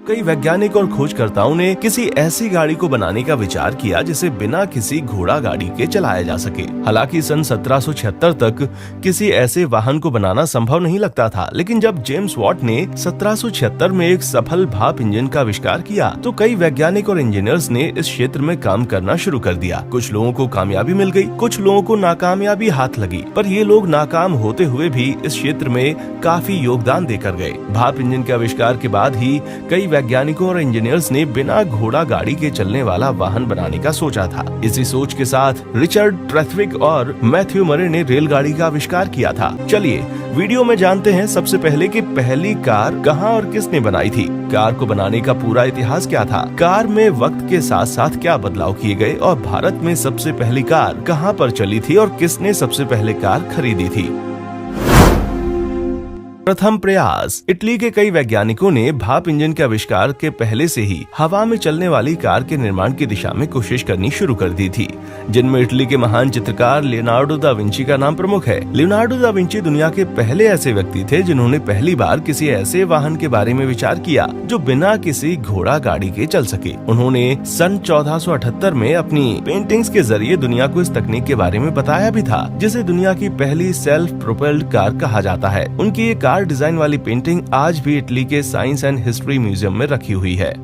कई वैज्ञानिक और खोजकर्ताओं ने किसी ऐसी गाड़ी को बनाने का विचार किया जिसे बिना किसी घोड़ा गाड़ी के चलाया जा सके। हालांकि सन 1776 तक किसी ऐसे वाहन को बनाना संभव नहीं लगता था, लेकिन जब जेम्स वॉट ने 1776 में एक सफल भाप इंजन का आविष्कार किया तो कई वैज्ञानिक और इंजीनियर्स ने इस क्षेत्र में काम करना शुरू कर दिया। कुछ लोगों को कामयाबी मिल गई, कुछ लोगों को नाकामयाबी हाथ लगी, पर ये लोग नाकाम होते हुए भी इस क्षेत्र में काफी योगदान देकर गए। भाप इंजन के आविष्कार के बाद ही कई वैज्ञानिकों और इंजीनियर्स ने बिना घोड़ा गाड़ी के चलने वाला वाहन बनाने का सोचा था। इसी सोच के साथ रिचर्ड ट्रेथविक और मैथ्यू मरे ने रेलगाड़ी का आविष्कार किया था। चलिए वीडियो में जानते हैं सबसे पहले कि पहली कार कहां और किसने बनाई थी। कार को बनाने का पूरा इतिहास क्या था, कार में वक्त के साथ साथ क्या बदलाव किए गए और भारत में सबसे पहली कार कहां पर चली थी और किसने सबसे पहले कार खरीदी थी। प्रथम प्रयास। इटली के कई वैज्ञानिकों ने भाप इंजन के आविष्कार के पहले से ही हवा में चलने वाली कार के निर्माण की दिशा में कोशिश करनी शुरू कर दी थी, जिनमें इटली के महान चित्रकार लियोनार्डो दा विंची का नाम प्रमुख है। लियोनार्डो दा विंची दुनिया के पहले ऐसे व्यक्ति थे जिन्होंने पहली बार किसी ऐसे वाहन के बारे में विचार किया जो बिना किसी घोड़ा गाड़ी के चल सके। उन्होंने सन 1478 में अपनी पेंटिंग्स के जरिए दुनिया को इस तकनीक के बारे में बताया भी था, जिसे दुनिया की पहली सेल्फ प्रोपेल्ड कार कहा जाता है। उनकी ये कार डिजाइन वाली पेंटिंग आज भी इटली के साइंस एंड हिस्ट्री म्यूजियम में रखी हुई है।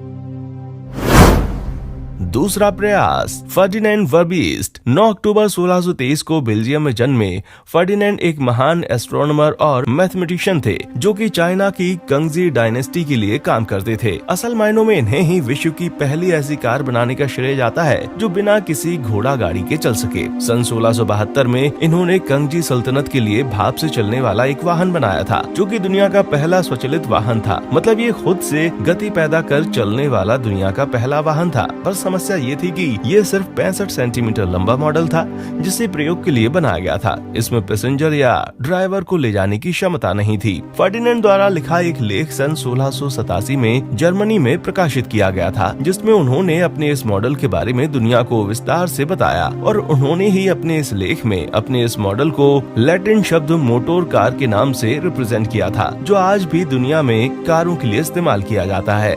दूसरा प्रयास। फर्डिनेंड वर्बिस्ट। 9 अक्टूबर 1623 को बेल्जियम में जन्मे फर्डिनेंड एक महान एस्ट्रोनॉमर और मैथमेटिशियन थे जो कि चाइना की कंगजी डायनेस्टी के लिए काम करते थे। असल मायनों में इन्हें ही विश्व की पहली ऐसी कार बनाने का श्रेय जाता है जो बिना किसी घोड़ा गाड़ी के चल सके। सन 1672 में इन्होंने कंगजी सल्तनत के लिए भाप से चलने वाला एक वाहन बनाया था जो कि दुनिया का पहला स्वचालित वाहन था। मतलब ये खुद से गति पैदा कर चलने वाला दुनिया का पहला वाहन था। पर समस्या ये थी कि ये सिर्फ 65 सेंटीमीटर लंबा मॉडल था जिसे प्रयोग के लिए बनाया गया था। इसमें पैसेंजर या ड्राइवर को ले जाने की क्षमता नहीं थी। फर्डिनेंड द्वारा लिखा एक लेख सन 1687 में जर्मनी में प्रकाशित किया गया था, जिसमें उन्होंने अपने इस मॉडल के बारे में दुनिया को विस्तार से बताया और उन्होंने ही अपने इस लेख में अपने इस मॉडल को लैटिन शब्द मोटर कार के नाम से रिप्रेजेंट किया था, जो आज भी दुनिया में कारों के लिए इस्तेमाल किया जाता है।